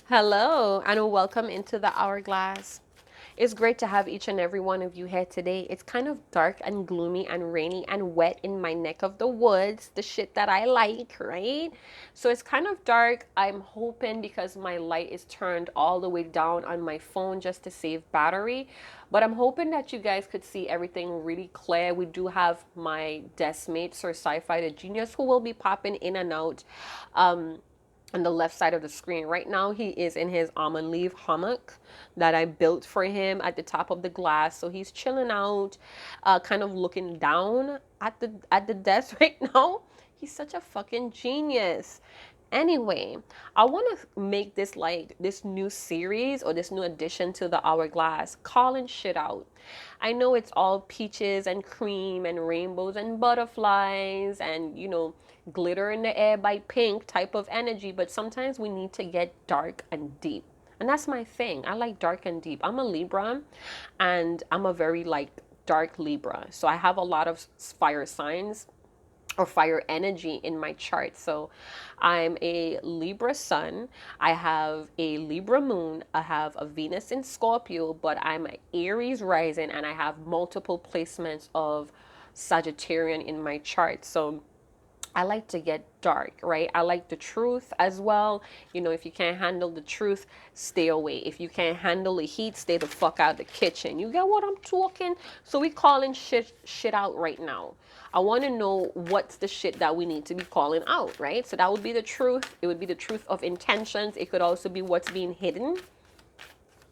Hello and welcome into the Hourglass. It's great to have each and every one of you here today. It's kind of dark and gloomy and rainy and wet in my neck of the woods, the shit that I like, right? So it's kind of dark. I'm hoping because my light is turned all the way down on my phone just to save battery. But I'm hoping that you guys could see everything really clear. We do have my desk mate, Sir Sci-Fi the Genius, who will be popping in and out. On the left side of the screen. Right now, he is in his almond leaf hammock that I built for him at the top of the glass. So he's chilling out, kind of looking down at the desk right now. He's such a fucking genius. Anyway, I want to make this like this new series or this new addition to the Hourglass, calling shit out. I know it's all peaches and cream and rainbows and butterflies and, glitter in the air by Pink type of energy, but sometimes we need to get dark and deep. And that's my thing. I like dark and deep. I'm a Libra and I'm a very like dark Libra. So I have a lot of fire signs or fire energy in my chart. So I'm a Libra sun, I have a Libra moon, I have a Venus in Scorpio, but I'm an Aries rising and I have multiple placements of Sagittarian in my chart. So I like to get dark, right? I like the truth as well. If you can't handle the truth, stay away. If you can't handle the heat, stay the fuck out of the kitchen. You get what I'm talking? So we calling shit out right now. I want to know what's the shit that we need to be calling out, right? So that would be the truth. It would be the truth of intentions. It could also be what's being hidden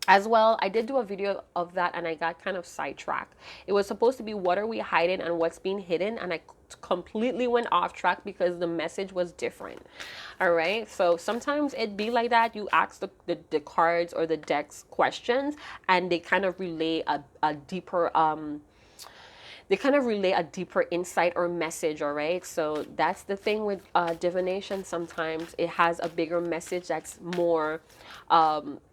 as well. I did do a video of that and I got kind of sidetracked. It was supposed to be what are we hiding and what's being hidden, and I completely went off track because the message was different. All right, so sometimes it be like that. You ask the cards or the decks questions and they kind of relay a deeper insight or message. All right, so that's the thing with divination. Sometimes it has a bigger message that's more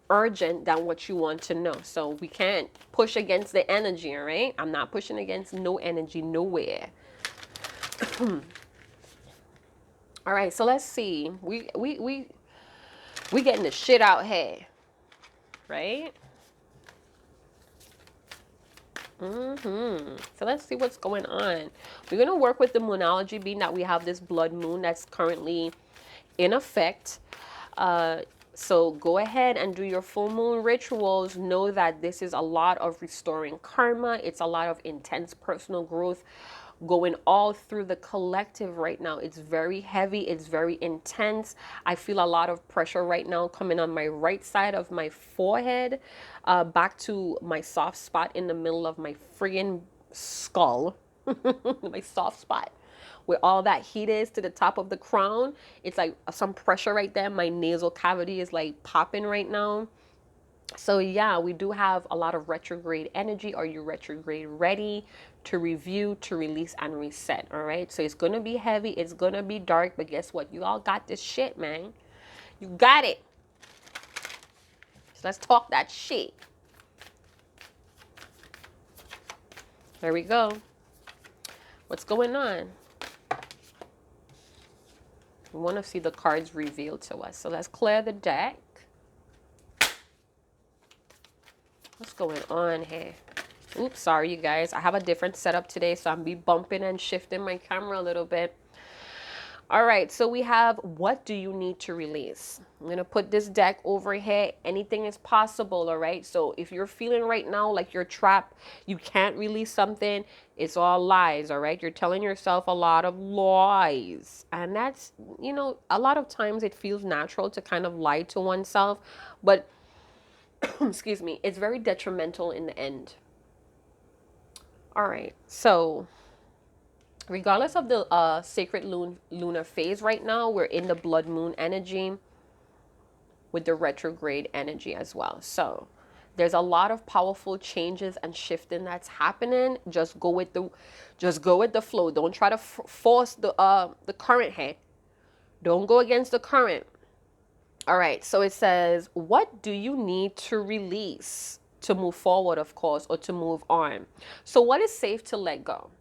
urgent than what you want to know. So we can't push against the energy. All right, I'm not pushing against no energy nowhere. All right, so let's see. We getting the shit out here, right? So let's see what's going on. We're going to work with the moonology, being that we have this blood moon that's currently in effect. So go ahead and do your full moon rituals. Know that this is a lot of restoring karma. It's a lot of intense personal growth going all through the collective right now. It's very heavy. It's very intense. I feel a lot of pressure right now coming on my right side of my forehead, back to my soft spot in the middle of my friggin' skull, my soft spot where all that heat is to the top of the crown. It's like some pressure right there. My nasal cavity is like popping right now. So yeah, we do have a lot of retrograde energy. Are you retrograde ready to review, to release, and reset? All right. So it's going to be heavy. It's going to be dark. But guess what? You all got this shit, man. You got it. So let's talk that shit. There we go. What's going on? We want to see the cards revealed to us. So let's clear the deck. What's going on here? Oops, sorry you guys. I have a different setup today, so I'm be bumping and shifting my camera a little bit. All right, so we have what do you need to release? I'm going to put this deck over here. Anything is possible, all right? So if you're feeling right now like you're trapped, you can't release something, it's all lies, all right? You're telling yourself a lot of lies. And that's, a lot of times it feels natural to kind of lie to oneself, but excuse me, it's very detrimental in the end. All right, so regardless of the sacred lunar phase right now, we're in the blood moon energy with the retrograde energy as well. So there's a lot of powerful changes and shifting that's happening. Just go with the flow. Don't try to force the current here. Don't go against the current. All right, so it says, what do you need to release to move forward, of course, or to move on? So what is safe to let go?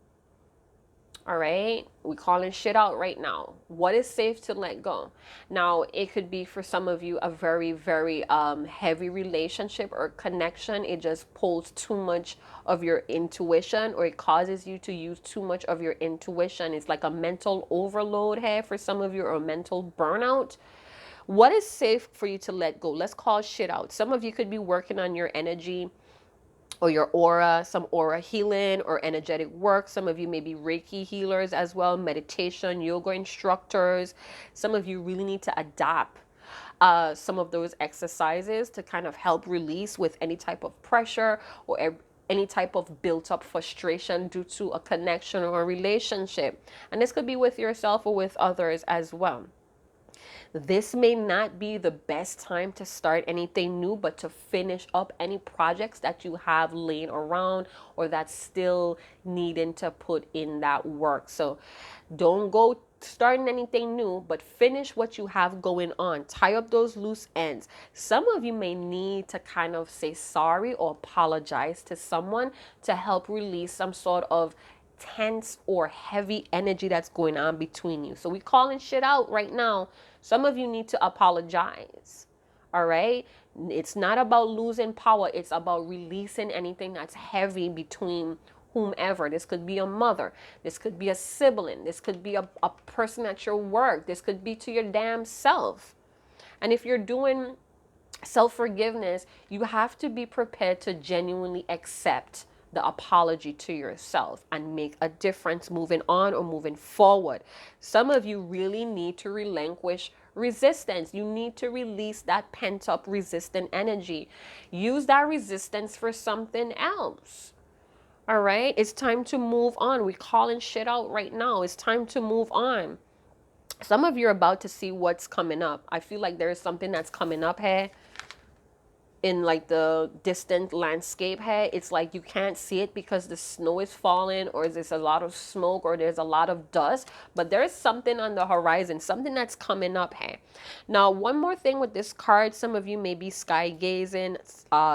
All right, we calling shit out right now. What is safe to let go? Now, it could be for some of you a very, very heavy relationship or connection. It just pulls too much of your intuition, or it causes you to use too much of your intuition. It's like a mental overload here for some of you, or a mental burnout. What is safe for you to let go? Let's call shit out. Some of you could be working on your energy or your aura, some aura healing or energetic work. Some of you may be Reiki healers as well, meditation, yoga instructors. Some of you really need to adapt some of those exercises to kind of help release with any type of pressure or any type of built up frustration due to a connection or a relationship. And this could be with yourself or with others as well. This may not be the best time to start anything new, but to finish up any projects that you have laying around or that's still needing to put in that work. So don't go starting anything new, but finish what you have going on. Tie up those loose ends. Some of you may need to kind of say sorry or apologize to someone to help release some sort of tense or heavy energy that's going on between you. So we calling shit out right now. Some of you need to apologize. All right? It's not about losing power. It's about releasing anything that's heavy between whomever. This could be a mother. This could be a sibling. This could be a person at your work. This could be to your damn self. And if you're doing self-forgiveness, you have to be prepared to genuinely accept the apology to yourself and make a difference moving on or moving forward. Some of you really need to relinquish resistance. You need to release that pent-up resistant energy. Use that resistance for something else. All right? It's time to move on. We're calling shit out right now. It's time to move on. Some of you are about to see what's coming up. I feel like there is something that's coming up here in like the distant landscape here. It's like you can't see it because the snow is falling, or there's a lot of smoke, or there's a lot of dust, but there's something on the horizon, something that's coming up here. Now, one more thing with this card, some of you may be sky gazing,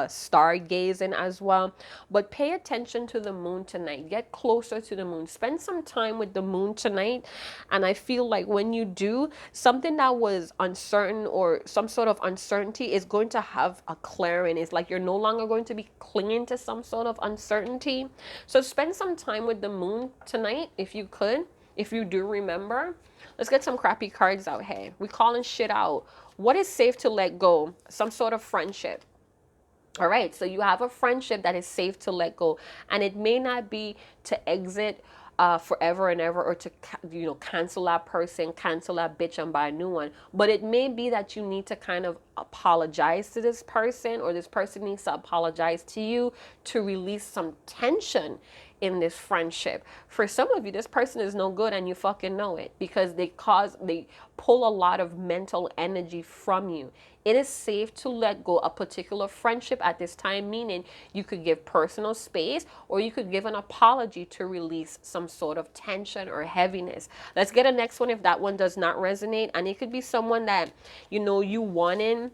star gazing as well, but pay attention to the moon tonight. Get closer to the moon. Spend some time with the moon tonight. And I feel like when you do, something that was uncertain or some sort of uncertainty is going to have a clearing. It's like you're no longer going to be clinging to some sort of uncertainty. So spend some time with the moon tonight if you could, if you do remember. Let's get some crappy cards out here. We're calling shit out. What is safe to let go? Some sort of friendship. All right, so you have a friendship that is safe to let go, and it may not be to exit forever and ever, or to cancel that person, cancel that bitch and buy a new one, but it may be that you need to kind of apologize to this person, or this person needs to apologize to you to release some tension in this friendship. For some of you, this person is no good and you fucking know it, because they pull a lot of mental energy from you. It is safe to let go a particular friendship at this time, meaning you could give personal space, or you could give an apology to release some sort of tension or heaviness. Let's get a next one if that one does not resonate. And it could be someone that you wanted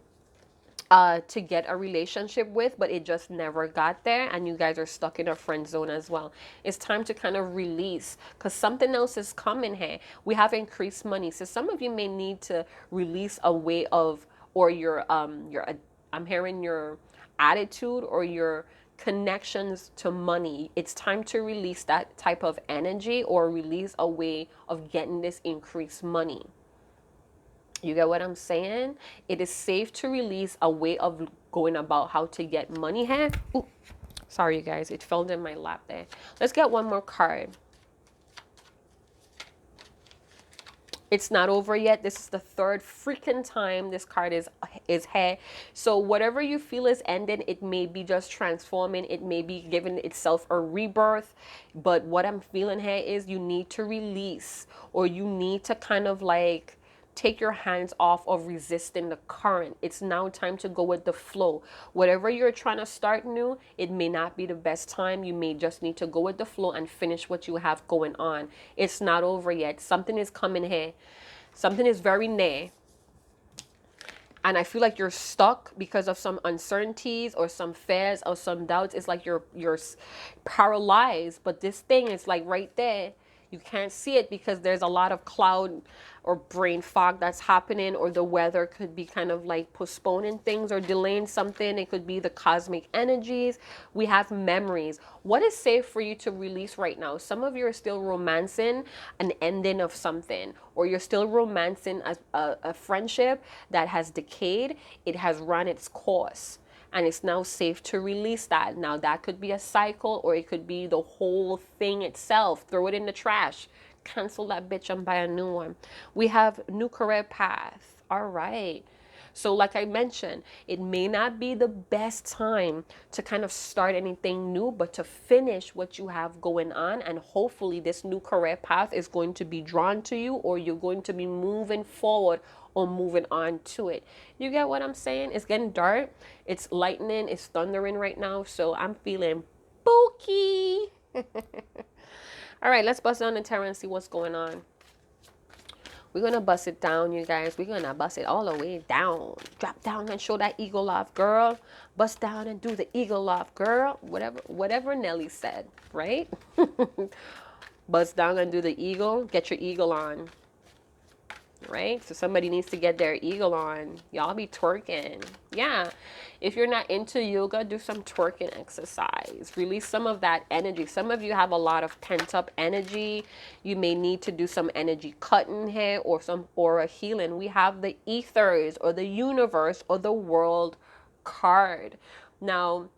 to get a relationship with, but it just never got there, and you guys are stuck in a friend zone as well. It's time to kind of release, because something else is coming here. We have increased money, so some of you may need to release a way of, or I'm hearing your attitude or your connections to money. It's time to release that type of energy, or release a way of getting this increased money. You get what I'm saying? It is safe to release a way of going about how to get money here. Ooh, sorry, you guys. It fell in my lap there. Let's get one more card. It's not over yet. This is the third freaking time this card is here. So whatever you feel is ending, it may be just transforming. It may be giving itself a rebirth. But what I'm feeling here is you need to release, or you need to kind of like take your hands off of resisting the current. It's now time to go with the flow. Whatever you're trying to start new, it may not be the best time. You may just need to go with the flow and finish what you have going on. It's not over yet. Something is coming here. Something is very near. And I feel like you're stuck because of some uncertainties or some fears or some doubts. It's like you're paralyzed, but this thing is like right there. You can't see it because there's a lot of cloud or brain fog that's happening, or the weather could be kind of like postponing things or delaying something. It could be the cosmic energies. We have memories. What is safe for you to release right now? Some of you are still romancing an ending of something, or you're still romancing a friendship that has decayed. It has run its course, and it's now safe to release that. Now, that could be a cycle, or it could be the whole thing itself. Throw it in the trash. Cancel that bitch and buy a new one. We have new career path. All right. So like I mentioned, it may not be the best time to kind of start anything new, but to finish what you have going on. And hopefully this new career path is going to be drawn to you, or you're going to be moving forward or moving on to it. You get what I'm saying? It's getting dark. It's lightning. It's thundering right now. So I'm feeling spooky. All right, let's bust down the tarot and see what's going on. We're going to bust it down, you guys. We're going to bust it all the way down. Drop down and show that eagle off, girl. Bust down and do the eagle off, girl. Whatever Nelly said, right? Bust down and do the eagle. Get your eagle on. Right? So somebody needs to get their eagle on. Y'all be twerking. Yeah. If you're not into yoga, do some twerking exercise. Release some of that energy. Some of you have a lot of pent up energy. You may need to do some energy cutting here, or some aura healing. We have the ethers, or the universe, or the world card. Now,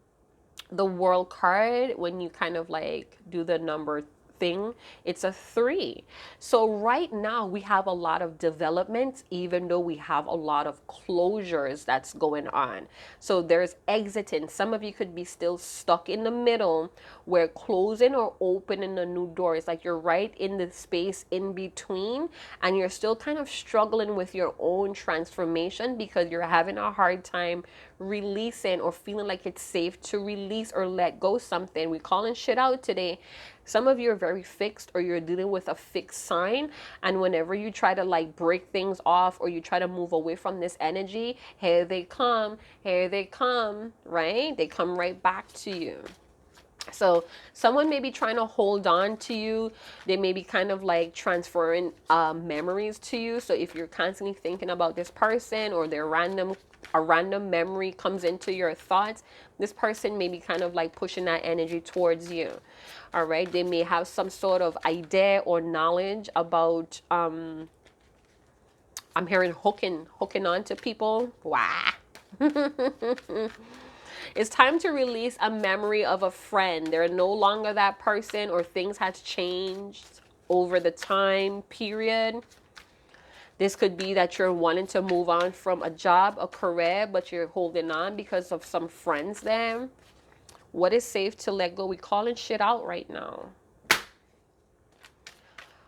the world card, when you kind of like do the number thing, it's a 3. So right now we have a lot of development, even though we have a lot of closures that's going on. So there's exiting. Some of you could be still stuck in the middle, where closing or opening a new door is like you're right in the space in between, and you're still kind of struggling with your own transformation because you're having a hard time releasing, or feeling like it's safe to release or let go something. We're calling shit out today. Some of you are very fixed, or you're dealing with a fixed sign, and whenever you try to like break things off, or you try to move away from this energy, here they come, right? They come right back to you. So someone may be trying to hold on to you. They may be kind of like transferring memories to you. So if you're constantly thinking about this person, or a random memory comes into your thoughts, this person may be kind of like pushing that energy towards you. All right. They may have some sort of idea or knowledge about, I'm hearing hooking on to people. Wow. It's time to release a memory of a friend. They're no longer that person, or things has changed over the time period. This could be that you're wanting to move on from a job, a career, but you're holding on because of some friends there. What is safe to let go? We're calling shit out right now.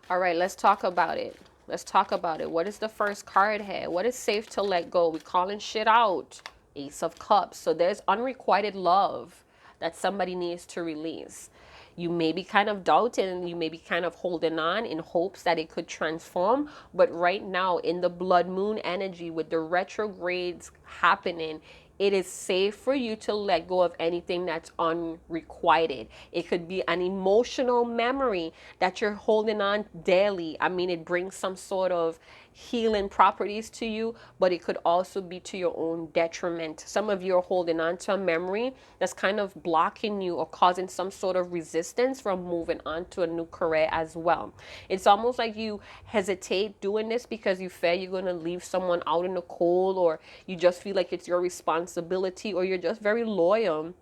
All right, let's talk about it. Let's talk about it. What is the first card here? What is safe to let go? We're calling shit out. Ace of Cups. So there's unrequited love that somebody needs to release. You may be kind of doubting, you may be kind of holding on in hopes that it could transform. But right now, in the blood moon energy, with the retrogrades happening, it is safe for you to let go of anything that's unrequited. It could be an emotional memory that you're holding on daily. I mean, it brings some sort of healing properties to you, but it could also be to your own detriment. Some of you are holding on to a memory that's kind of blocking you or causing some sort of resistance from moving on to a new career as well. It's almost like you hesitate doing this because you fear you're going to leave someone out in the cold, or you just feel like it's your responsibility, or you're just very loyal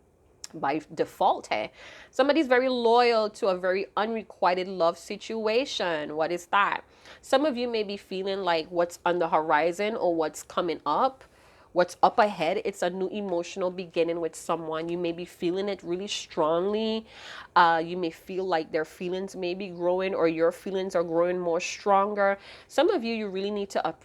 by default. Hey, somebody's very loyal to a very unrequited love situation. What is that? Some of you may be feeling like what's on the horizon, or what's coming up, what's up ahead, it's a new emotional beginning with someone. You may be feeling it really strongly. You may feel like their feelings may be growing, or your feelings are growing more stronger. Some of you, you really need to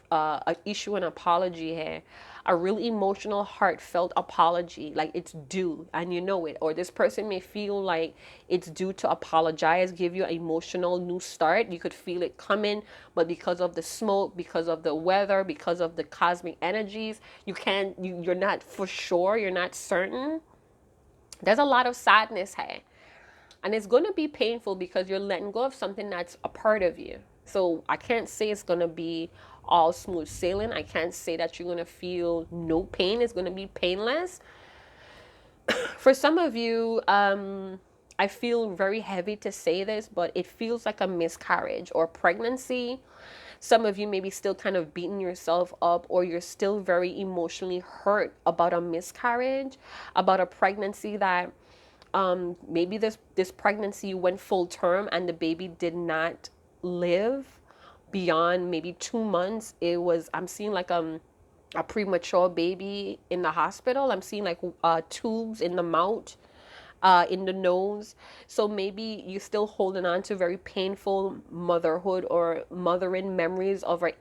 issue an apology here. A really emotional, heartfelt apology, like it's due and you know it. Or this person may feel like it's due to apologize, give you an emotional new start. You could feel it coming, but because of the smoke, because of the weather, because of the cosmic energies, you're not for sure, you're not certain. There's a lot of sadness here. And it's going to be painful because you're letting go of something that's a part of you. So I can't say it's going to be all smooth sailing. I can't say that you're going to feel no pain. It's going to be painless. For some of you, I feel very heavy to say this, but it feels like a miscarriage or pregnancy. Some of you may be still kind of beating yourself up, or you're still very emotionally hurt about a miscarriage, about a pregnancy that maybe this pregnancy went full term and the baby did not live beyond maybe 2 months. I'm seeing like a premature baby in the hospital. I'm seeing like tubes in the mouth, in the nose. So maybe you're still holding on to very painful motherhood or mothering memories of an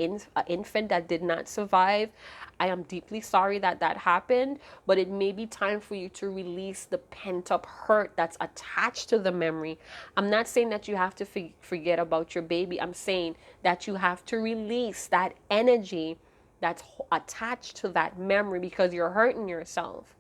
infant that did not survive. I am deeply sorry that that happened, but it may be time for you to release the pent up hurt that's attached to the memory. I'm not saying that you have to forget about your baby. I'm saying that you have to release that energy that's attached to that memory because you're hurting yourself.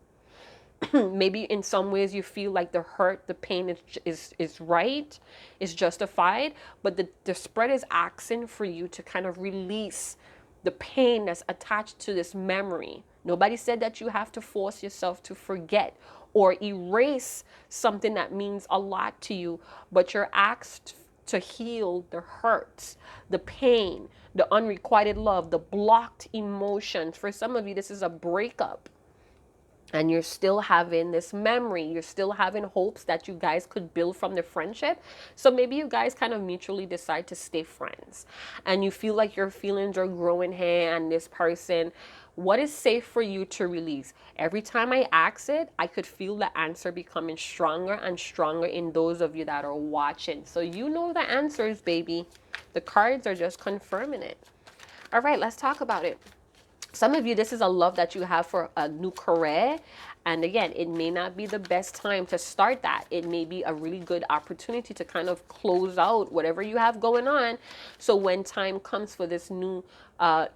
Maybe in some ways you feel like the hurt, the pain is right, is justified, but the spread is asking for you to kind of release the pain that's attached to this memory. Nobody said that you have to force yourself to forget or erase something that means a lot to you, but you're asked to heal the hurts, the pain, the unrequited love, the blocked emotions. For some of you, this is a breakup. And you're still having this memory, you're still having hopes that you guys could build from the friendship. So maybe you guys kind of mutually decide to stay friends, and you feel like your feelings are growing here and this person. What is safe for you to release? Every time I ask it, I could feel the answer becoming stronger and stronger in those of you that are watching. So you know the answers, baby. The cards are just confirming it. All right, let's talk about it. Some of you, this is a love that you have for a new career. And again, it may not be the best time to start that. It may be a really good opportunity to kind of close out whatever you have going on. So when time comes for this new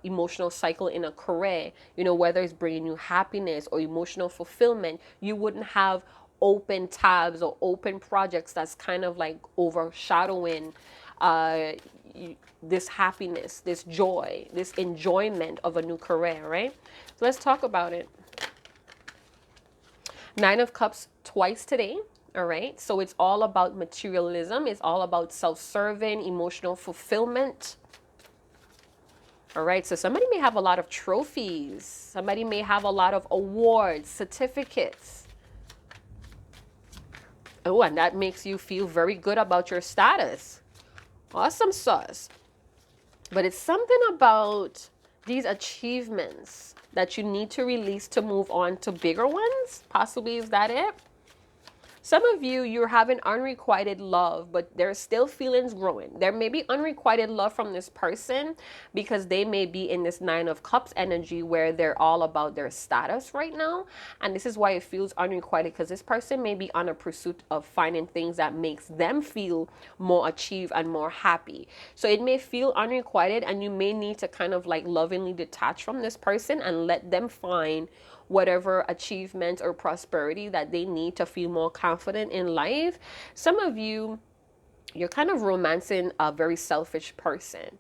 emotional cycle in a career, you know, whether it's bringing you happiness or emotional fulfillment, you wouldn't have open tabs or open projects that's kind of like overshadowing uh, this happiness, this joy, this enjoyment of a new career, right? So let's talk about it. Nine of Cups twice today, all right? So it's all about materialism. It's all about self-serving, emotional fulfillment. All right, so somebody may have a lot of trophies. Somebody may have a lot of awards, certificates. Oh, and that makes you feel very good about your status. Awesome sauce. But it's something about these achievements that you need to release to move on to bigger ones. Possibly, is that it? Some of you, you're having unrequited love, but there's still feelings growing. There may be unrequited love from this person because they may be in this Nine of Cups energy where they're all about their status right now. And this is why it feels unrequited, because this person may be on a pursuit of finding things that makes them feel more achieved and more happy. So it may feel unrequited, and you may need to kind of like lovingly detach from this person and let them find whatever achievement or prosperity that they need to feel more confident in life. Some of you, you're kind of romancing a very selfish person.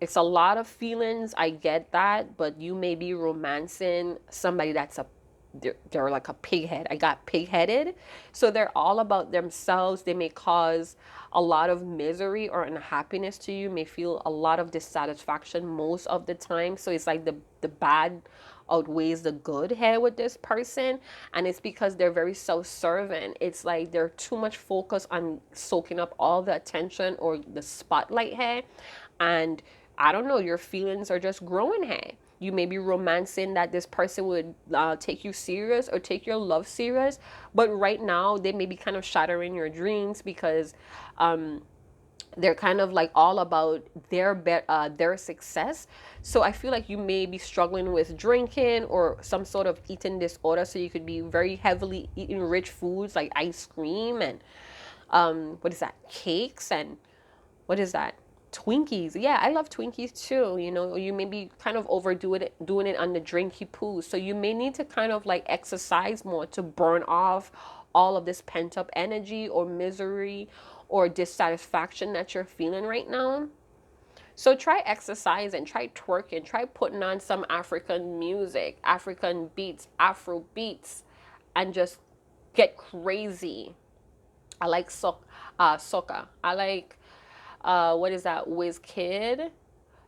It's a lot of feelings, I get that, but you may be romancing somebody that's they're like a pighead. I got pig-headed. So they're all about themselves. They may cause a lot of misery or unhappiness to you, may feel a lot of dissatisfaction most of the time. So it's like the bad outweighs the good here with this person, and it's because they're very self-serving. It's like they're too much focused on soaking up all the attention or the spotlight here, and I don't know, your feelings are just growing here. You may be romancing that this person would take you serious or take your love serious, but right now they may be kind of shattering your dreams because they're kind of like all about their success. So I feel like you may be struggling with drinking or some sort of eating disorder. So you could be very heavily eating rich foods like ice cream and what is that? Cakes and what is that? Twinkies. Yeah, I love Twinkies too. You know, you may be kind of doing it on the drinky poo. So you may need to kind of like exercise more to burn off all of this pent up energy or misery or dissatisfaction that you're feeling right now. So try exercising, try twerking, try putting on some African music, African beats, Afro beats, and just get crazy. I like soca. I like what is that? Whiz Kid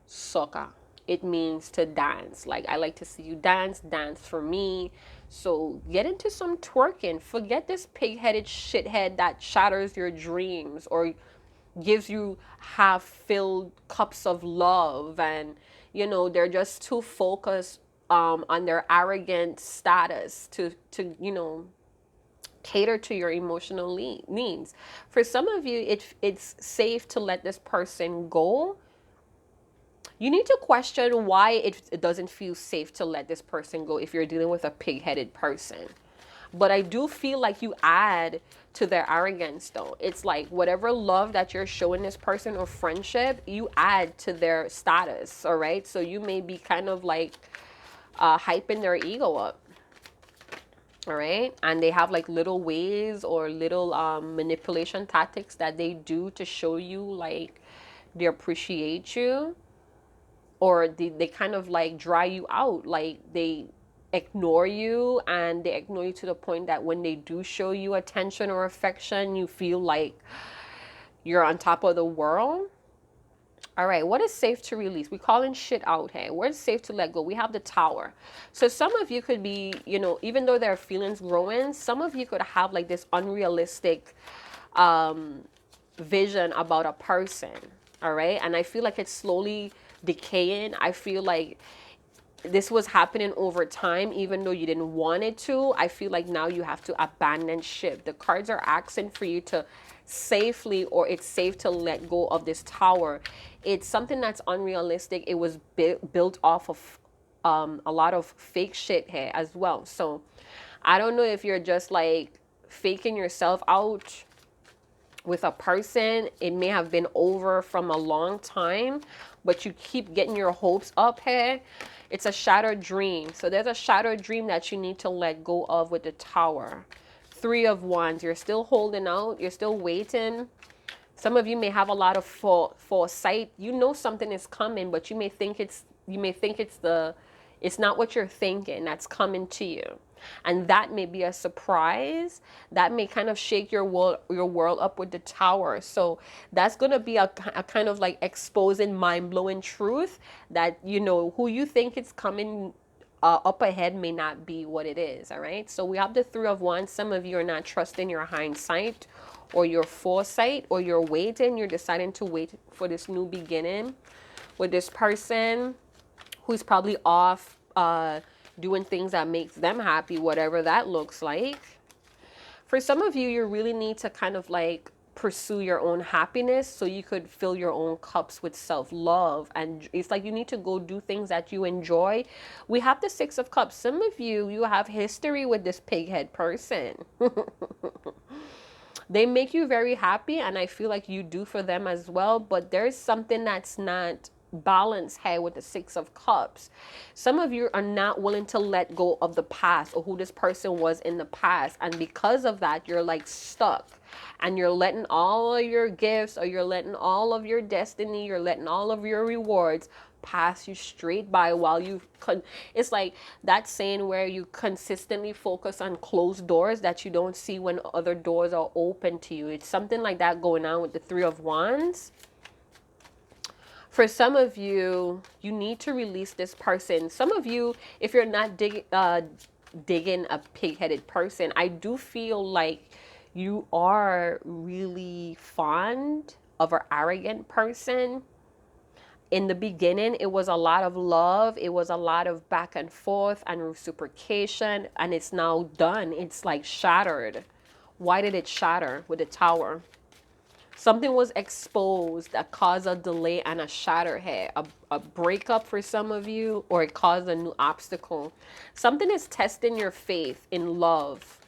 soca. It means to dance. Like, I like to see you dance, dance for me. So get into some twerking. Forget this pig-headed shithead that shatters your dreams or gives you half filled cups of love, and they're just too focused on their arrogant status to cater to your emotional needs. For some of you, it's safe to let this person go. You need to question why it doesn't feel safe to let this person go if you're dealing with a pig-headed person. But I do feel like you add to their arrogance, though. It's like whatever love that you're showing this person or friendship, you add to their status, all right? So you may be kind of like hyping their ego up, all right? And they have like little ways or little manipulation tactics that they do to show you like they appreciate you, or they kind of like dry you out, like they ignore you, and they ignore you to the point that when they do show you attention or affection, you feel like you're on top of the world. All right, what is safe to release? We're calling shit out here. Where's safe to let go? We have the Tower. So some of you could be, even though there are feelings growing, some of you could have like this unrealistic vision about a person. All right, and I feel like it's slowly decaying. I feel like this was happening over time, even though you didn't want it to. I feel like now you have to abandon ship. The cards are asking for you to safely, or it's safe to let go of this Tower. It's something that's unrealistic. It was built off of a lot of fake shit here as well. So I don't know if you're just like faking yourself out with a person. It may have been over from a long time, but you keep getting your hopes up here. It's a shattered dream. So there's a shattered dream that you need to let go of with the Tower. 3 of Wands. You're still holding out. You're still waiting. Some of you may have a lot of foresight. You know something is coming, but you may think it's not what you're thinking that's coming to you. And that may be a surprise. That may kind of shake your world up with the Tower. So that's going to be a kind of like exposing, mind-blowing truth that, who you think is coming up ahead may not be what it is. All right. So we have the 3 of Wands. Some of you are not trusting your hindsight or your foresight, or you're waiting. You're deciding to wait for this new beginning with this person who's probably off doing things that makes them happy, whatever that looks like. For some of you, you really need to kind of like pursue your own happiness so you could fill your own cups with self-love. And it's like you need to go do things that you enjoy. We have the 6 of Cups. Some of you have history with this pighead person. They make you very happy, and I feel like you do for them as well, but there's something that's not balanced here with the 6 of Cups. Some of you are not willing to let go of the past or who this person was in the past, and because of that, you're like stuck, and you're letting all of your gifts, or you're letting all of your destiny, you're letting all of your rewards pass you straight by while you it's like that saying where you consistently focus on closed doors that you don't see when other doors are open to you. It's something like that going on with the 3 of Wands. For some of you, you need to release this person. Some of you, if you're not digging a pig-headed person, I do feel like you are really fond of an arrogant person. In the beginning, it was a lot of love. It was a lot of back and forth and reciprocation, and it's now done. It's like shattered. Why did it shatter with the Tower? Something was exposed that caused a delay and a shatter here. A breakup for some of you, or it caused a new obstacle. Something is testing your faith in love.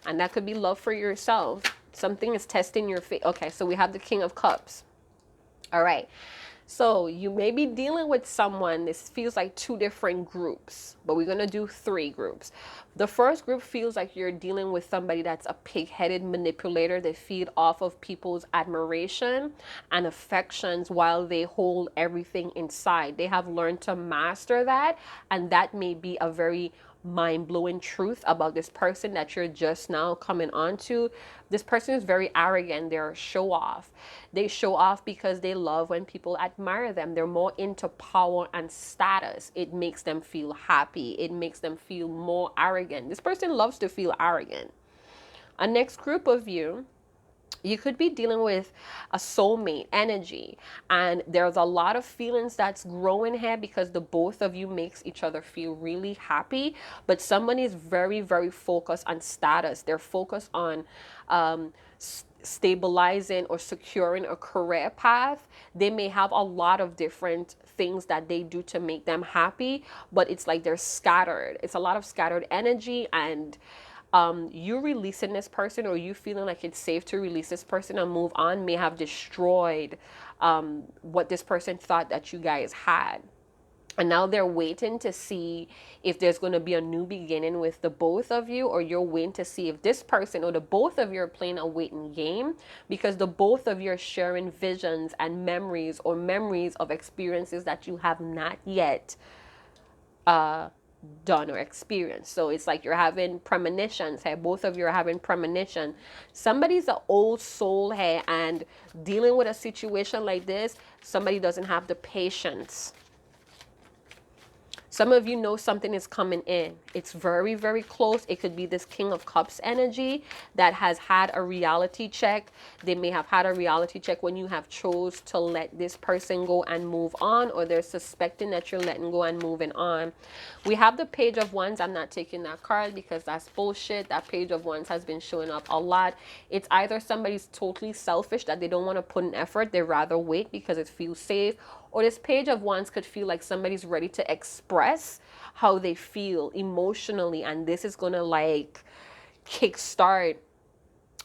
And that could be love for yourself. Something is testing your faith. Okay, so we have the King of Cups. All right. So you may be dealing with someone, this feels like two different groups, but we're going to do three groups. The first group feels like you're dealing with somebody that's a pig-headed manipulator. They feed off of people's admiration and affections while they hold everything inside. They have learned to master that, and that may be a very mind-blowing truth about this person that you're just now coming on to. This person is very arrogant. They're a show off. They show off because they love when people admire them. They're more into power and status. It makes them feel happy. It makes them feel more arrogant. This person loves to feel arrogant. A next group of you could be dealing with a soulmate energy, and there's a lot of feelings that's growing here because the both of you makes each other feel really happy. But somebody is very, very focused on status. They're focused on stabilizing or securing a career path. They may have a lot of different things that they do to make them happy, but it's like they're scattered. It's a lot of scattered energy, and you releasing this person, or you feeling like it's safe to release this person and move on, may have destroyed what this person thought that you guys had. And now they're waiting to see if there's going to be a new beginning with the both of you, or you're waiting to see if this person or the both of you are playing a waiting game, because the both of you are sharing visions and memories, or memories of experiences that you have not yet done or experienced. So it's like you're having premonitions. Hey, both of you are having premonition. Somebody's an old soul here, and dealing with a situation like this, somebody doesn't have the patience. Some of you know something is coming in. It's very, very close. It could be this King of Cups energy that has had a reality check. They may have had a reality check when you have chose to let this person go and move on, or they're suspecting that you're letting go and moving on. We have the Page of Wands. I'm not taking that card because that's bullshit. That Page of Wands has been showing up a lot. It's either somebody's totally selfish, that they don't want to put in effort. They rather wait because it feels safe. Or this Page of Wands could feel like somebody's ready to express how they feel emotionally, and this is gonna like kickstart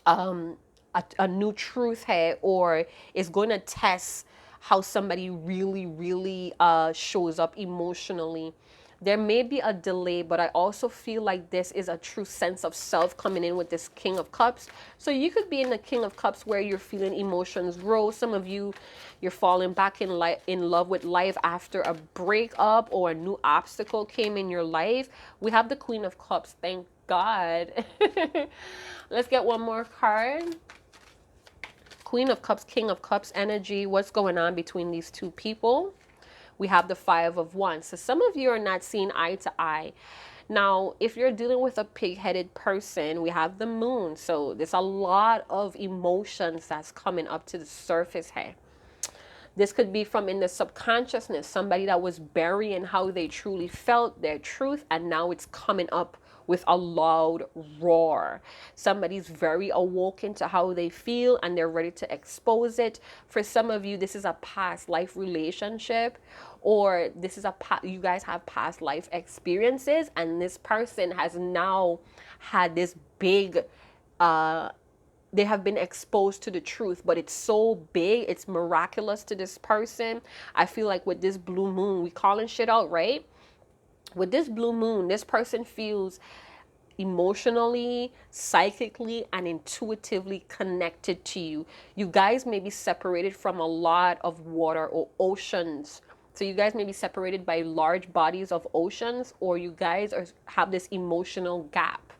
a new truth here, or is gonna test how somebody really, really shows up emotionally. There may be a delay, but I also feel like this is a true sense of self coming in with this King of Cups. So you could be in the King of Cups where you're feeling emotions grow. Some of you, you're falling back in love with life after a breakup, or a new obstacle came in your life. We have the Queen of Cups. Thank God. Let's get one more card. Queen of Cups, King of Cups energy. What's going on between these two people? We have the Five of Wands. So some of you are not seeing eye to eye. Now, if you're dealing with a pig-headed person, we have the Moon. So there's a lot of emotions that's coming up to the surface here. This could be from in the subconsciousness, somebody that was burying how they truly felt, their truth, and now it's coming up with a loud roar. Somebody's very awoken to how they feel, and they're ready to expose it. For some of you, this is a past life relationship, or this is you guys have past life experiences, and this person has now had this big they have been exposed to the truth, but it's so big, it's miraculous to this person. I feel like with this blue moon, we calling shit out, right? With this blue moon, this person feels emotionally, psychically, and intuitively connected to you. You guys may be separated from a lot of water or oceans. So you guys may be separated by large bodies of oceans, or you guys have this emotional gap.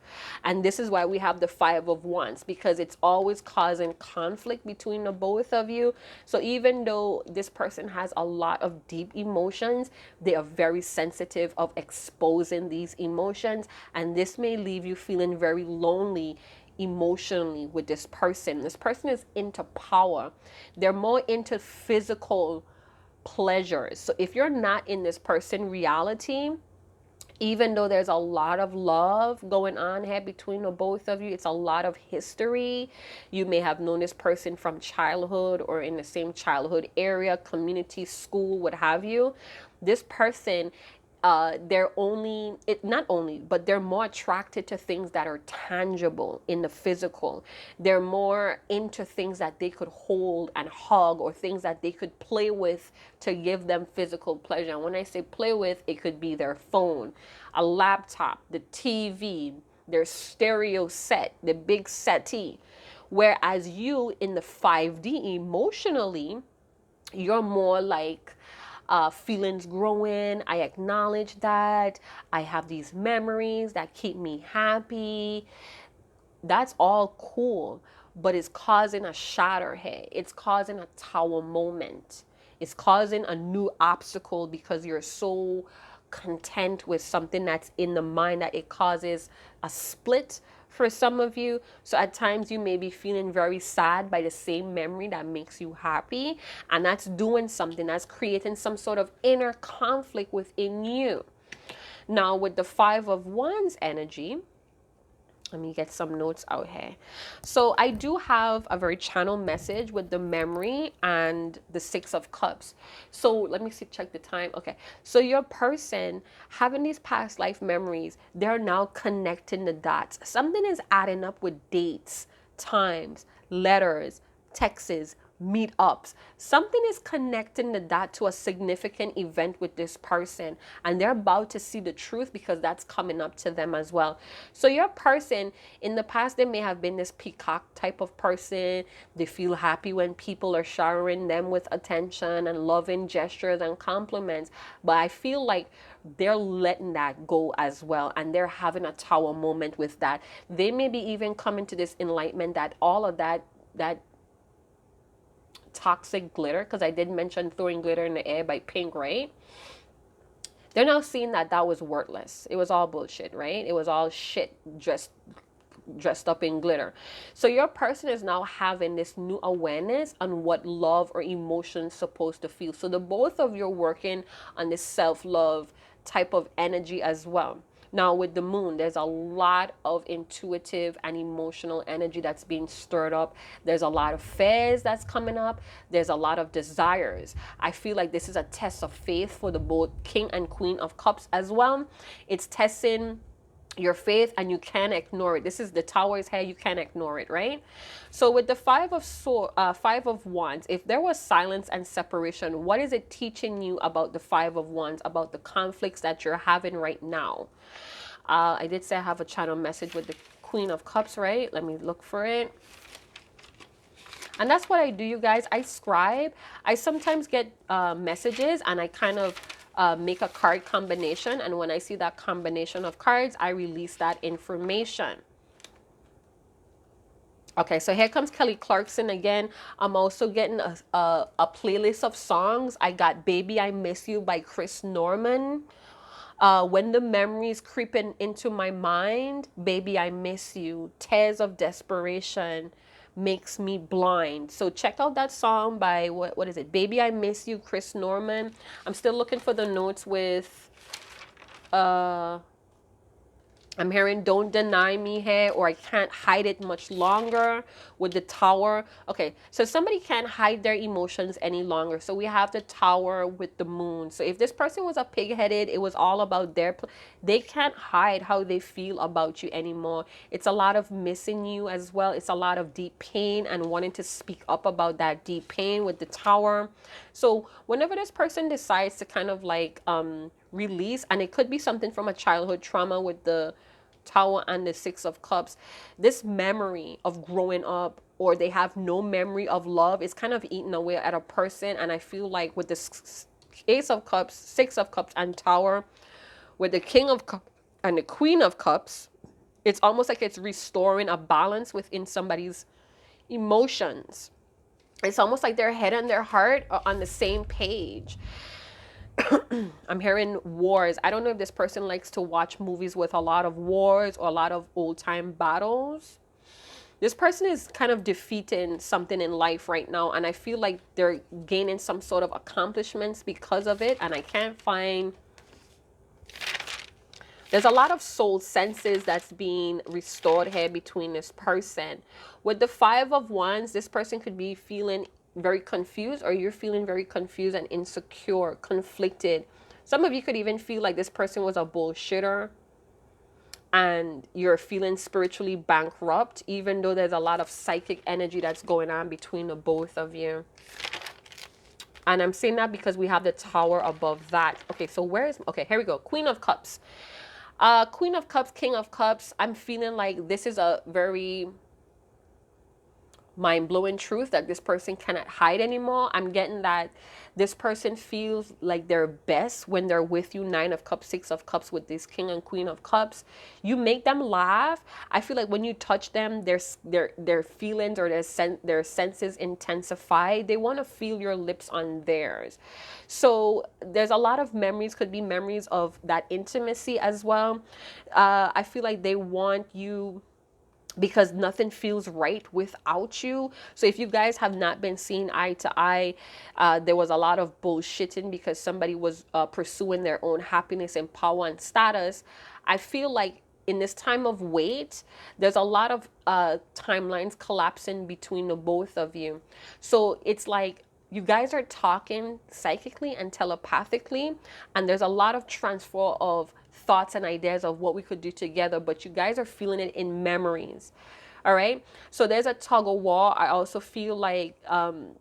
And this is why we have the Five of Wands, because it's always causing conflict between the both of you. So even though this person has a lot of deep emotions, they are very sensitive of exposing these emotions. And this may leave you feeling very lonely emotionally with this person. This person is into power. They're more into physical pleasures. So if you're not in this person reality, even though there's a lot of love going on here between the both of you, it's a lot of history. You may have known this person from childhood, or in the same childhood area, community, school, what have you. This person they're not only, but they're more attracted to things that are tangible in the physical. They're more into things that they could hold and hug, or things that they could play with to give them physical pleasure. And when I say play with, it could be their phone, a laptop, the TV, their stereo set, the big settee. Whereas you, in the 5D, emotionally, you're more like, feelings growing. I acknowledge that. I have these memories that keep me happy. That's all cool, but it's causing a shatter here. It's causing a tower moment. It's causing a new obstacle because you're so content with something that's in the mind that it causes a split for some of you. So at times you may be feeling very sad by the same memory that makes you happy, and that's doing something, that's creating some sort of inner conflict within you. Now with the 5 of Wands energy, let me get some notes out here. So I do have a very channel message with the memory and the 6 of Cups. So let me see, check the time. Okay. So your person having these past life memories, they're now connecting the dots. Something is adding up with dates, times, letters, texts, meetups. Something is connecting the dot to a significant event with this person, and they're about to see the truth because that's coming up to them as well. So your person in the past, they may have been this peacock type of person. They feel happy when people are showering them with attention and loving gestures and compliments, but I feel like they're letting that go as well, and they're having a tower moment with that. They may be even coming to this enlightenment that all of that toxic glitter, because I did mention throwing glitter in the air by Pink, right? They're now seeing that that was worthless. It was all bullshit, right? It was all shit dressed up in glitter. So your person is now having this new awareness on what love or emotion is supposed to feel. So the both of you are working on this self-love type of energy as well. Now with the moon, there's a lot of intuitive and emotional energy that's being stirred up. There's a lot of fears that's coming up. There's a lot of desires. I feel like this is a test of faith for the both King and Queen of Cups as well. It's testing your faith, and you can't ignore it. This is the Tower's here. You can't ignore it, right? So with the 5 of Wands, if there was silence and separation, what is it teaching you about the 5 of Wands, about the conflicts that you're having right now? I did say I have a channel message with the Queen of Cups, right? Let me look for it. And that's what I do, you guys. I scribe. I sometimes get messages, and I kind of make a card combination. And when I see that combination of cards, I release that information. Okay, so here comes Kelly Clarkson again. I'm also getting a playlist of songs. I got Baby I Miss You by Chris Norman. When the memories creeping into my mind, Baby I Miss You, Tears of Desperation, Makes Me Blind. So check out that song by, what is it? Baby I Miss You, Chris Norman. I'm still looking for the notes with, I'm hearing Don't Deny Me here, or I Can't Hide It Much Longer with the Tower. Okay, so somebody can't hide their emotions any longer. So we have the Tower with the Moon. So if this person was a pig-headed, it was all about they can't hide how they feel about you anymore. It's a lot of missing you as well. It's a lot of deep pain and wanting to speak up about that deep pain with the Tower. So whenever this person decides to kind of like release, and it could be something from a childhood trauma with the Tower and the 6 of Cups, this memory of growing up, or they have no memory of love, is kind of eating away at a person. And I feel like with the Ace of Cups, 6 of Cups, and Tower, with the King of Cups and the Queen of Cups, it's almost like it's restoring a balance within somebody's emotions. It's almost like their head and their heart are on the same page. I'm hearing wars. I don't know if this person likes to watch movies with a lot of wars or a lot of old-time battles. This person is kind of defeating something in life right now, and I feel like they're gaining some sort of accomplishments because of it, and I can't find... There's a lot of soul senses that's being restored here between this person. With the 5 of Wands, this person could be feeling very confused, or you're feeling very confused and insecure, conflicted. Some of you could even feel like this person was a bullshitter and you're feeling spiritually bankrupt, even though there's a lot of psychic energy that's going on between the both of you. And I'm saying that because we have the Tower above that. Okay, so okay, here we go. Queen of Cups. Queen of Cups, King of Cups. I'm feeling like this is a very mind-blowing truth that this person cannot hide anymore. I'm getting that this person feels like they're best when they're with you. 9 of Cups, 6 of Cups with this King and Queen of Cups. You make them laugh. I feel like when you touch them, their feelings or their senses intensify. They want to feel your lips on theirs. So there's a lot of memories, could be memories of that intimacy as well. I feel like they want you because nothing feels right without you. So if you guys have not been seen eye to eye, there was a lot of bullshitting because somebody was pursuing their own happiness and power and status. I feel like in this time of wait, there's a lot of timelines collapsing between the both of you. So it's like you guys are talking psychically and telepathically, and there's a lot of transfer of thoughts and ideas of what we could do together, but you guys are feeling it in memories. All right. So there's a tug of war. I also feel like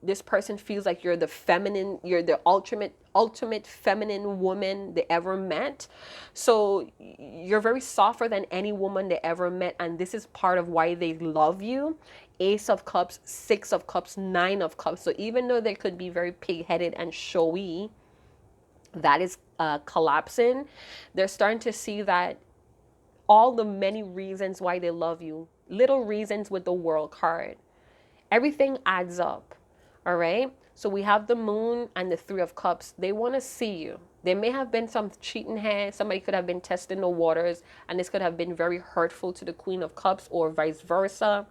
this person feels like you're the feminine, you're the ultimate feminine woman they ever met. So you're very softer than any woman they ever met, and this is part of why they love you. Ace of Cups, 6 of Cups, 9 of Cups. So even though they could be very pig-headed and showy, that is collapsing. They're starting to see that all the many reasons why they love you, little reasons with the World card, everything adds up. All right. So we have the Moon and the 3 of Cups. They want to see you. There may have been some cheating here. Somebody could have been testing the waters, and this could have been very hurtful to the Queen of Cups or vice versa.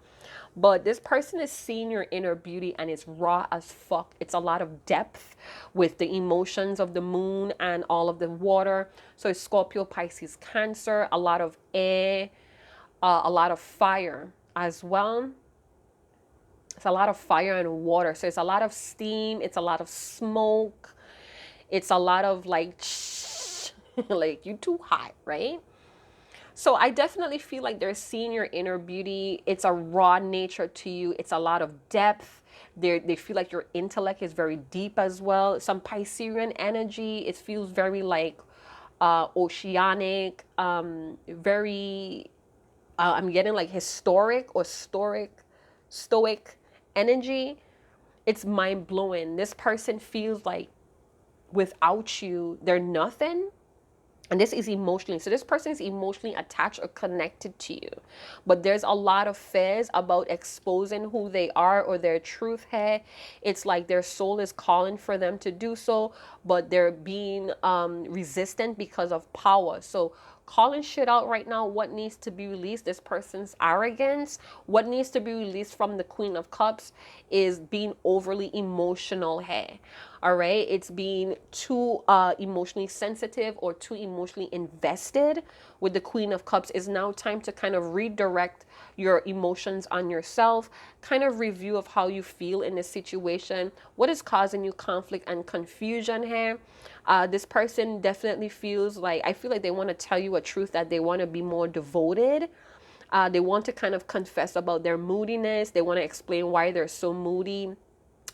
But this person is seeing your inner beauty and it's raw as fuck. It's a lot of depth with the emotions of the Moon and all of the water. So it's Scorpio, Pisces, Cancer, a lot of air, a lot of fire as well. It's a lot of fire and water. So it's a lot of steam. It's a lot of smoke. It's a lot of like, like you too hot, right? So I definitely feel like they're seeing your inner beauty. It's a raw nature to you. It's a lot of depth. They feel like your intellect is very deep as well. Some Piscean energy. It feels very like oceanic, very, I'm getting like historic or stoic energy. It's mind blowing. This person feels like without you, they're nothing. And this is emotionally. So this person is emotionally attached or connected to you. But there's a lot of fears about exposing who they are or their truth here. It's like their soul is calling for them to do so, but they're being resistant because of power. So calling shit out right now, what needs to be released, this person's arrogance. What needs to be released from the Queen of Cups is being overly emotional here. All right, it's being too emotionally sensitive or too emotionally invested with the Queen of Cups. Is now time to kind of redirect your emotions on yourself, kind of review of how you feel in this situation. What is causing you conflict and confusion here? This person definitely feels like, I feel like they want to tell you a truth, that they want to be more devoted. They want to kind of confess about their moodiness. They want to explain why they're so moody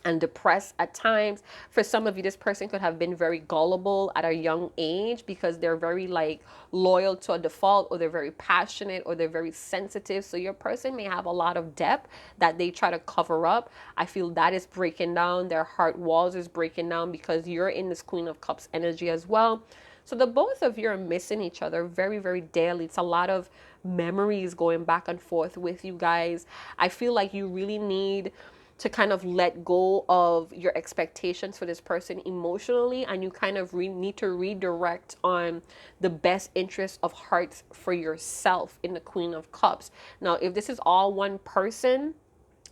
and depressed at times. For some of you, this person could have been very gullible at a young age because they're very like loyal to a default, or they're very passionate, or they're very sensitive. So your person may have a lot of depth that they try to cover up. I feel that is breaking down. Their heart walls is breaking down because you're in this Queen of Cups energy as well. So the both of you are missing each other very, very daily. It's a lot of memories going back and forth with you guys. I feel like you really need to kind of let go of your expectations for this person emotionally, and you kind of need to redirect on the best interest of hearts for yourself in the Queen of Cups. Now, if this is all one person,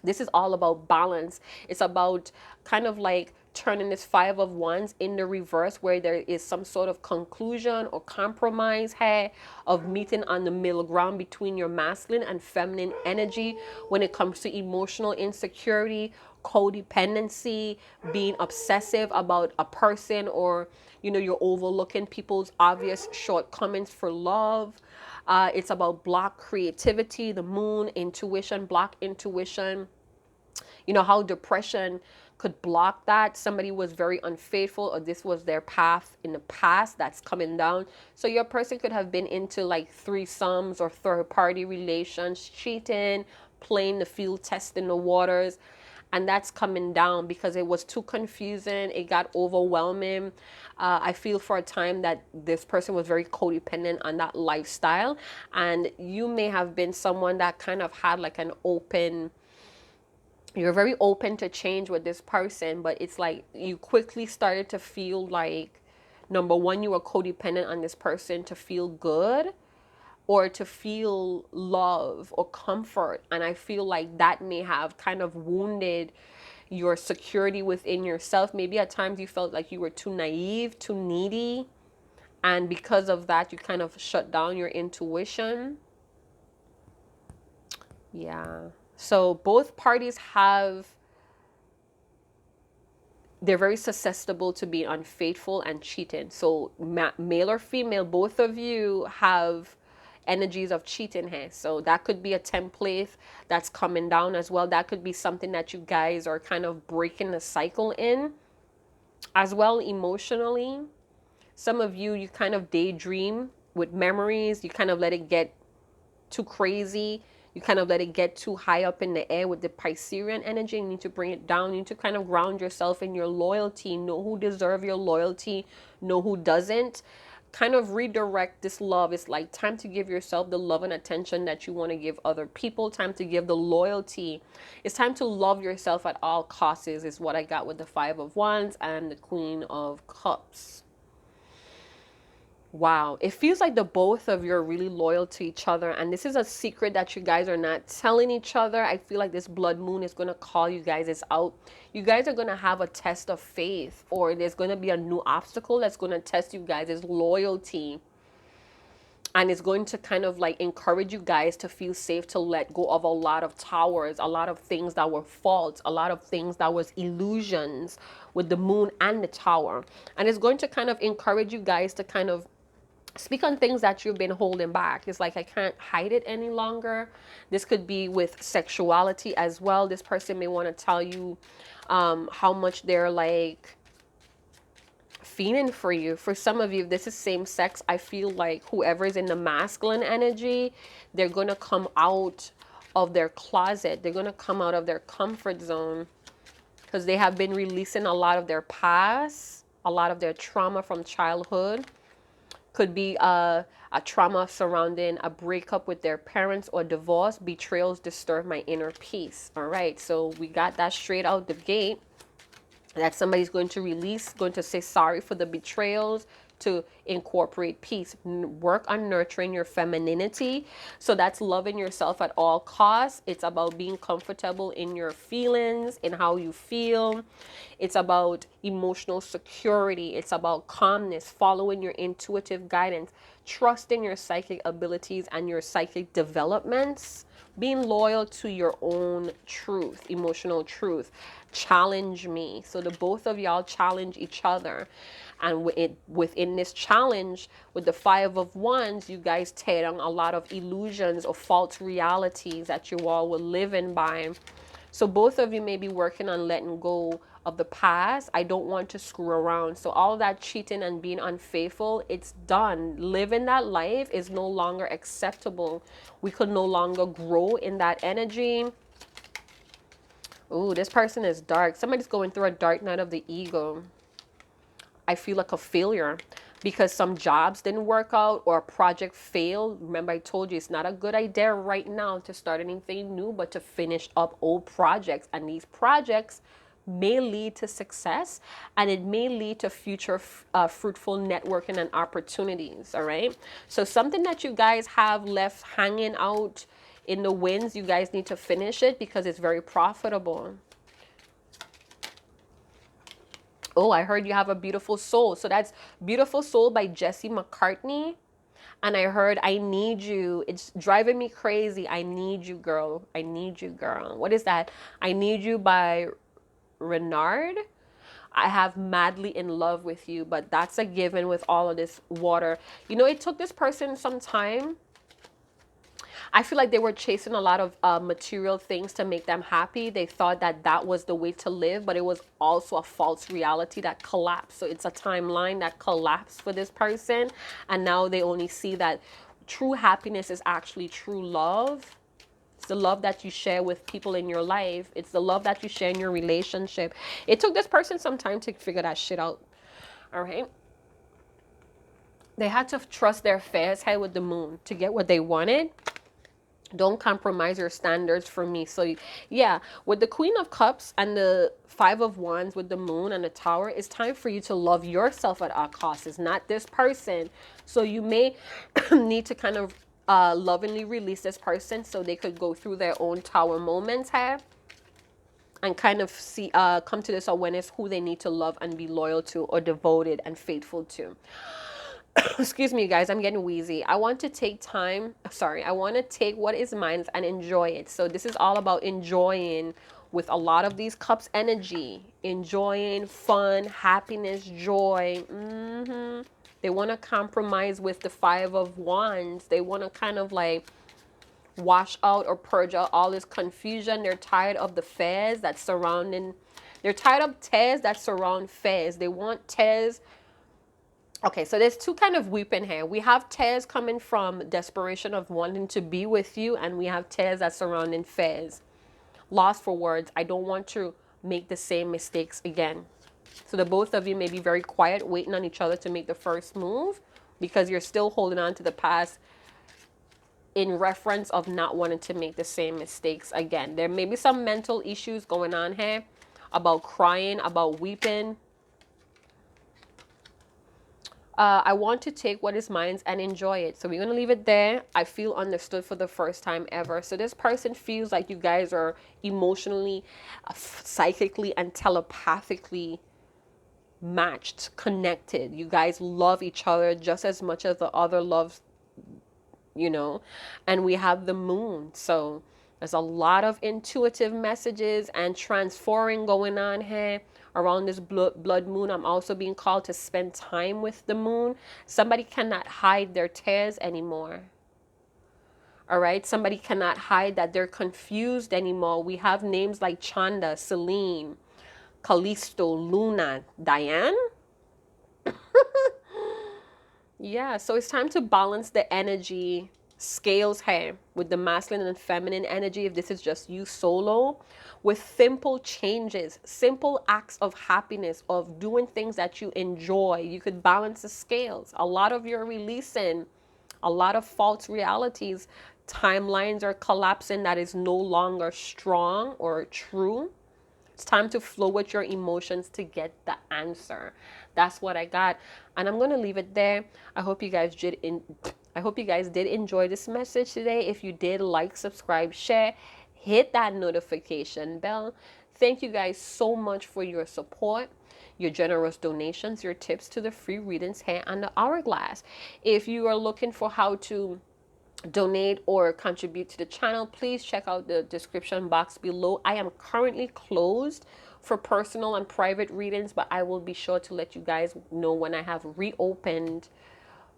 this is all about balance. It's about kind of like turning this 5 of Wands in the reverse, where there is some sort of conclusion or compromise here of meeting on the middle ground between your masculine and feminine energy when it comes to emotional insecurity, codependency, being obsessive about a person, or you're overlooking people's obvious shortcomings for love. It's about block creativity, the moon, intuition, block intuition. How depression could block that. Somebody was very unfaithful, or this was their path in the past that's coming down. So your person could have been into like threesomes or third party relations, cheating, playing the field, testing the waters. And that's coming down because it was too confusing. It got overwhelming. I feel for a time that this person was very codependent on that lifestyle. And you may have been someone that kind of had like an open, you're very open to change with this person, but it's like you quickly started to feel like, number one, you were codependent on this person to feel good or to feel love or comfort. And I feel like that may have kind of wounded your security within yourself. Maybe at times you felt like you were too naive, too needy. And because of that, you kind of shut down your intuition. Yeah. So both parties they're very susceptible to being unfaithful and cheating. So male or female, both of you have energies of cheating here. So that could be a template that's coming down as well. That could be something that you guys are kind of breaking the cycle in as well emotionally. Some of you kind of daydream with memories. You kind of let it get too crazy. You kind of let it get too high up in the air with the Piscean energy. You need to bring it down. You need to kind of ground yourself in your loyalty. Know who deserve your loyalty. Know who doesn't. Kind of redirect this love. It's like time to give yourself the love and attention that you want to give other people. Time to give the loyalty. It's time to love yourself at all costs is what I got with the Five of Wands and the Queen of Cups. Wow, it feels like the both of you are really loyal to each other, and this is a secret that you guys are not telling each other. I feel like this blood moon is going to call you guys out. You guys are going to have a test of faith, or there's going to be a new obstacle that's going to test you guys' loyalty. And it's going to kind of like encourage you guys to feel safe to let go of a lot of towers, a lot of things that were false, a lot of things that was illusions with the moon and the tower. And it's going to kind of encourage you guys to kind of speak on things that you've been holding back. It's like, I can't hide it any longer. This could be with sexuality as well. This person may want to tell you how much they're like feeling for you. For some of you, if this is same sex, I feel like whoever is in the masculine energy, they're going to come out of their closet. They're going to come out of their comfort zone because they have been releasing a lot of their past, a lot of their trauma from childhood. Could be a trauma surrounding a breakup with their parents or divorce. Betrayals disturb my inner peace. All right, so we got that straight out the gate. That somebody's going to release, going to say sorry for the betrayals, to incorporate peace. Work on nurturing your femininity. So that's loving yourself at all costs. It's about being comfortable in your feelings, in how you feel. It's about emotional security. It's about calmness, following your intuitive guidance, trusting your psychic abilities and your psychic developments, being loyal to your own truth, emotional truth. Challenge me. So the both of y'all challenge each other. And within this challenge, with the Five of Wands, you guys tear down a lot of illusions or false realities that you all were living by. So both of you may be working on letting go of the past. I don't want to screw around. So all that cheating and being unfaithful, it's done. Living that life is no longer acceptable. We could no longer grow in that energy. Ooh, this person is dark. Somebody's going through a dark night of the ego. I feel like a failure because some jobs didn't work out or a project failed. Remember, I told you it's not a good idea right now to start anything new, but to finish up old projects. And these projects may lead to success, and it may lead to future fruitful networking and opportunities. All right. So something that you guys have left hanging out in the winds, you guys need to finish it because it's very profitable. Oh, I heard you have a beautiful soul. So that's Beautiful Soul by Jesse McCartney. And I heard I Need You. It's driving me crazy. I need you, girl. I need you, girl. What is that? I Need You by Renard. I have madly in love with you, but that's a given with all of this water. You know, it took this person some time. I feel like they were chasing a lot of material things to make them happy. They thought that that was the way to live, but it was also a false reality that collapsed. So it's a timeline that collapsed for this person. And now they only see that true happiness is actually true love. It's the love that you share with people in your life. It's the love that you share in your relationship. It took this person some time to figure that shit out. All right. They had to trust their fair's head with the moon to get what they wanted. Don't compromise your standards for me. So yeah, with the Queen of Cups and the Five of Wands with the moon and the Tower, it's time for you to love yourself at all costs. It's not this person. So you may need to kind of lovingly release this person so they could go through their own Tower moments here and kind of see come to this awareness who they need to love and be loyal to or devoted and faithful to. Excuse me, guys, I'm getting wheezy. I want to take time. Sorry, I want to take what is mine and enjoy it. So this is all about enjoying with a lot of these cups energy. Enjoying fun, happiness, joy. They want to compromise with the Five of Wands. They want to kind of like wash out or purge out all this confusion. They're tired of the fears that surrounding. They're tired of tears that surround fears. They want tears. Okay, so there's two kind of weeping here. We have tears coming from desperation of wanting to be with you, and we have tears that surrounding fears. Lost for words. I don't want to make the same mistakes again. So the both of you may be very quiet, waiting on each other to make the first move because you're still holding on to the past in reference of not wanting to make the same mistakes again. There may be some mental issues going on here about crying, about weeping. I want to take what is mine and enjoy it. So we're going to leave it there. I feel understood for the first time ever. So this person feels like you guys are emotionally, psychically, and telepathically matched, connected. You guys love each other just as much as the other loves, you know. And we have the moon. So there's a lot of intuitive messages and transferring going on here. Around this blood moon, I'm also being called to spend time with the moon. Somebody cannot hide their tears anymore. All right. Somebody cannot hide that they're confused anymore. We have names like Chanda, Celine, Callisto, Luna, Diane. Yeah. So it's time to balance the energy scales here with the masculine and feminine energy. If this is just you solo, with simple changes, simple acts of happiness, of doing things that you enjoy, you could balance the scales. A lot of you're releasing a lot of false realities. Timelines are collapsing that is no longer strong or true. It's time to flow with your emotions to get the answer. That's what I got. And I'm going to leave it there. I hope you guys did enjoy this message today. If you did, like, subscribe, share, hit that notification bell. Thank you guys so much for your support, your generous donations, your tips to the free readings here on the Hourglass. If you are looking for how to donate or contribute to the channel, please check out the description box below. I am currently closed for personal and private readings, but I will be sure to let you guys know when I have reopened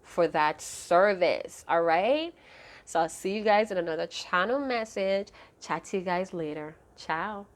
for that service. All right, so I'll see you guys in another channel message. Chat to you guys later. Ciao.